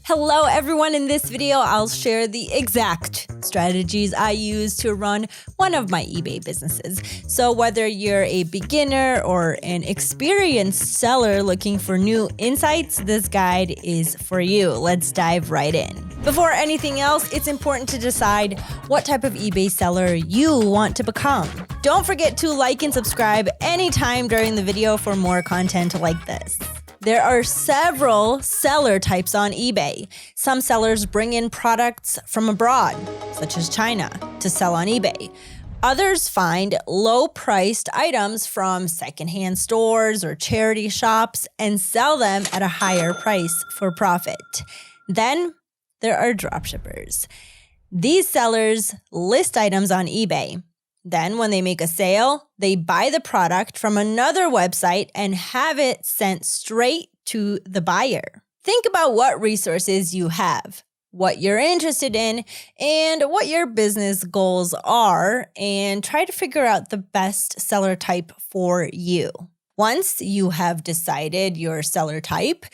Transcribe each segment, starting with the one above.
Hello everyone, in this video I'll share the exact strategies I use to run one of my eBay businesses. So whether you're a beginner or an experienced seller looking for new insights, this guide is for you. Let's dive right in. Before anything else, it's important to decide what type of eBay seller you want to become. Don't forget to like and subscribe anytime during the video for more content like this. There are several seller types on eBay. Some sellers bring in products from abroad, such as China, to sell on eBay. Others find low-priced items from secondhand stores or charity shops and sell them at a higher price for profit. Then there are dropshippers. These sellers list items on eBay. Then when they make a sale, they buy the product from another website and have it sent straight to the buyer. Think about what resources you have, what you're interested in, and what your business goals are, and try to figure out the best seller type for you. Once you have decided your seller type,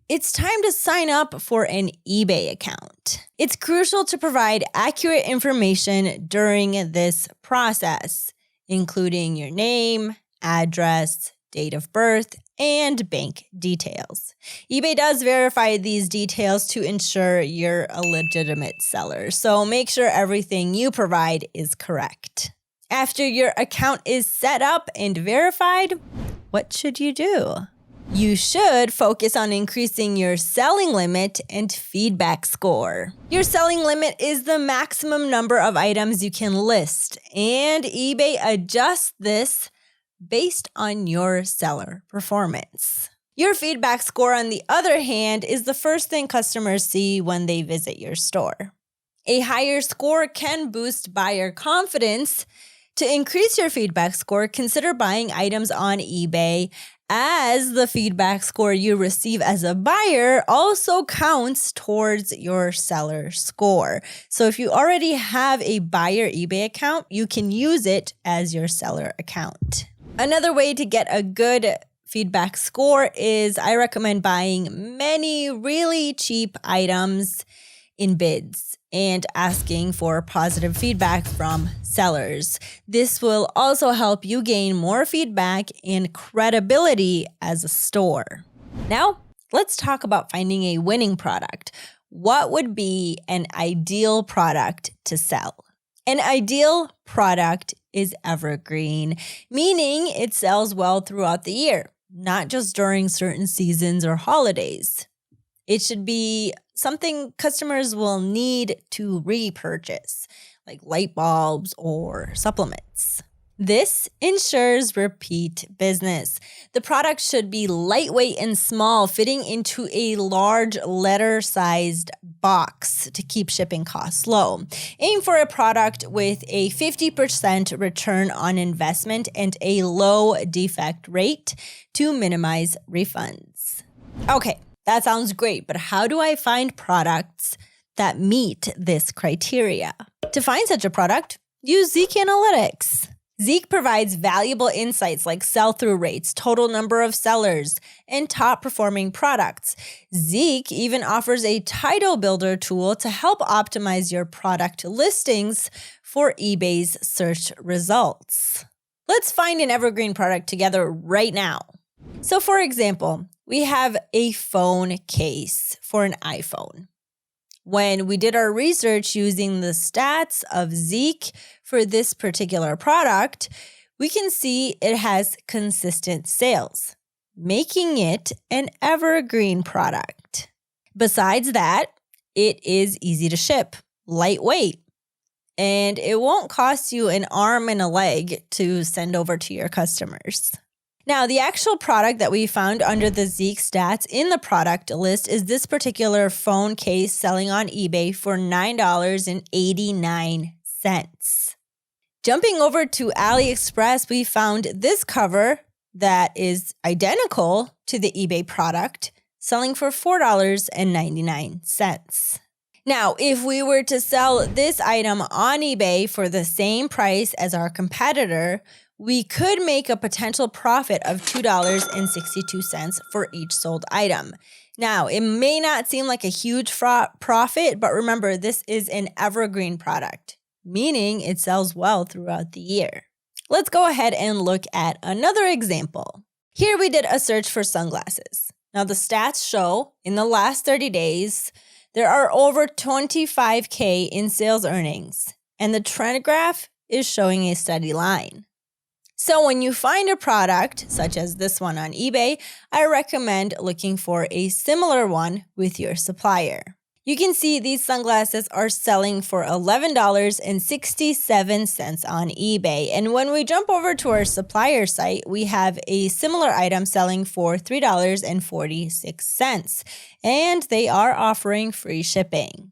it's time to sign up for an eBay account. It's crucial to provide accurate information during this process, including your name, address, date of birth, and bank details. eBay does verify these details to ensure you're a legitimate seller, so make sure everything you provide is correct. After your account is set up and verified, what should you do? You should focus on increasing your selling limit and feedback score. Your selling limit is the maximum number of items you can list, and eBay adjusts this based on your seller performance. Your feedback score, on the other hand, is the first thing customers see when they visit your store. A higher score can boost buyer confidence. To increase your feedback score, consider buying items on eBay, as the feedback score you receive as a buyer also counts towards your seller score. So if you already have a buyer eBay account, you can use it as your seller account. Another way to get a good feedback score is I recommend buying many really cheap items in bids and asking for positive feedback from sellers. This will also help you gain more feedback and credibility as a store. Now, let's talk about finding a winning product. What would be an ideal product to sell? An ideal product is evergreen, meaning it sells well throughout the year, not just during certain seasons or holidays. It should be something customers will need to repurchase, like light bulbs or supplements. This ensures repeat business. The product should be lightweight and small, fitting into a large letter-sized box to keep shipping costs low. Aim for a product with a 50% return on investment and a low defect rate to minimize refunds. Okay. That sounds great, but how do I find products that meet this criteria? To find such a product, use Zeek Analytics. Zeek provides valuable insights like sell-through rates, total number of sellers, and top-performing products. Zeek even offers a title builder tool to help optimize your product listings for eBay's search results. Let's find an evergreen product together right now. So for example, we have a phone case for an iPhone. When we did our research using the stats of Zeek for this particular product, we can see it has consistent sales, making it an evergreen product. Besides that, it is easy to ship, lightweight, and it won't cost you an arm and a leg to send over to your customers. Now, the actual product that we found under the Zeek stats in the product list is this particular phone case selling on eBay for $9.89. Jumping over to AliExpress, we found this cover that is identical to the eBay product, selling for $4.99. Now, if we were to sell this item on eBay for the same price as our competitor, we could make a potential profit of $2.62 for each sold item. Now, it may not seem like a huge profit, but remember, this is an evergreen product, meaning it sells well throughout the year. Let's go ahead and look at another example. Here we did a search for sunglasses. Now, the stats show in the last 30 days, there are over 25K in sales earnings, and the trend graph is showing a steady line. So when you find a product, such as this one on eBay, I recommend looking for a similar one with your supplier. You can see these sunglasses are selling for $11.67 on eBay. And when we jump over to our supplier site, we have a similar item selling for $3.46. And they are offering free shipping.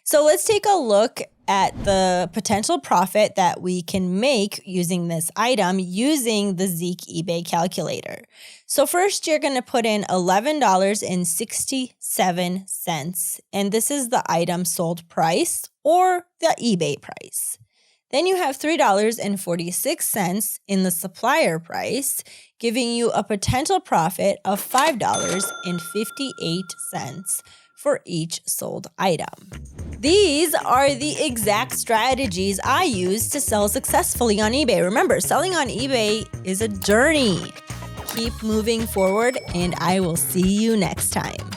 So let's take a look at the potential profit that we can make using this item using the Zeek eBay calculator. So first you're going to put in $11.67, and this is the item sold price or the eBay price. Then you have $3.46 in the supplier price, giving you a potential profit of $5.58 for each sold item. These are the exact strategies I use to sell successfully on eBay. Remember, selling on eBay is a journey. Keep moving forward, and I will see you next time.